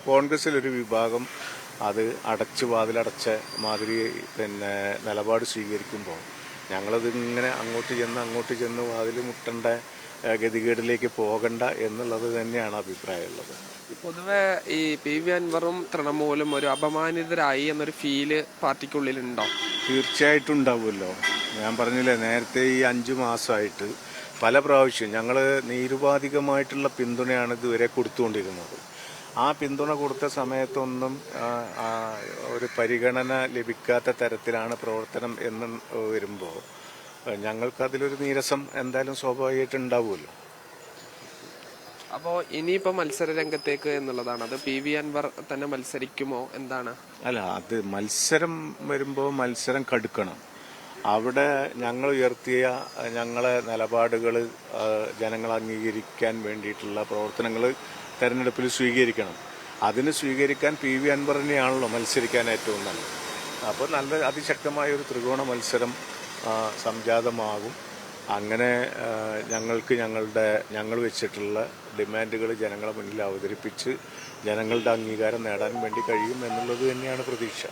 കോൺഗ്രസിലൊരു വിഭാഗം അത് വാതിലടച്ച മാതിരി നിലപാട് സ്വീകരിക്കുമ്പോൾ ഞങ്ങളതിങ്ങനെ അങ്ങോട്ട് ചെന്ന് വാതിൽ മുട്ടേണ്ട ഗതികേടിലേക്ക് പോകണ്ട എന്നുള്ളത് തന്നെയാണ് അഭിപ്രായമുള്ളത്. പൊതുവെ ഈ PV അൻവറും തൃണമൂലും ഒരു അപമാനിതരായി എന്നൊരു ഫീല് പാർട്ടിക്കുള്ളിലുണ്ടോ? തീർച്ചയായിട്ടും ഉണ്ടാവുമല്ലോ. ഞാൻ പറഞ്ഞില്ലേ, നേരത്തെ ഈ 5 മാസമായിട്ട് പല പ്രാവശ്യം ഞങ്ങൾ നിരുപാധികമായിട്ടുള്ള പിന്തുണയാണ് ഇതുവരെ കൊടുത്തുകൊണ്ടിരുന്നത്. ആ പിന്തുണ കൊടുത്ത സമയത്തൊന്നും ഒരു പരിഗണന ലഭിക്കാത്ത തരത്തിലാണ് പ്രവർത്തനം എന്ന് വരുമ്പോൾ ഞങ്ങൾക്കതിലൊരു നീരസം എന്തായാലും സ്വാഭാവികമായിട്ട് ഉണ്ടാവുമല്ലോ. അപ്പോൾ ഇനിയിപ്പോൾ മത്സര രംഗത്തേക്ക് എന്നുള്ളതാണ്, അത് PV അൻവർ തന്നെ മത്സരിക്കുമോ എന്താണ്? അല്ല, അത് മത്സരം വരുമ്പോൾ മത്സരം കടുക്കണം. അവിടെ ഞങ്ങൾ ഉയർത്തിയ ഞങ്ങളെ നിലപാടുകൾ ജനങ്ങൾ അംഗീകരിക്കാൻ വേണ്ടിയിട്ടുള്ള പ്രവർത്തനങ്ങൾ തെരഞ്ഞെടുപ്പിൽ സ്വീകരിക്കണം. അതിന് സ്വീകരിക്കാൻ PV അൻവറിനെയാണല്ലോ മത്സരിക്കാൻ ഏറ്റവും നല്ലത്. അപ്പോൾ നല്ല അതിശക്തമായ ഒരു ത്രികോണ മത്സരം സംജാതമാകും. അങ്ങനെ ഞങ്ങൾ വെച്ചിട്ടുള്ള ഡിമാൻഡുകൾ ജനങ്ങളെ മുന്നിൽ അവതരിപ്പിച്ച് ജനങ്ങളുടെ അംഗീകാരം നേടാൻ വേണ്ടി കഴിയും എന്നുള്ളത് തന്നെയാണ് പ്രതീക്ഷ.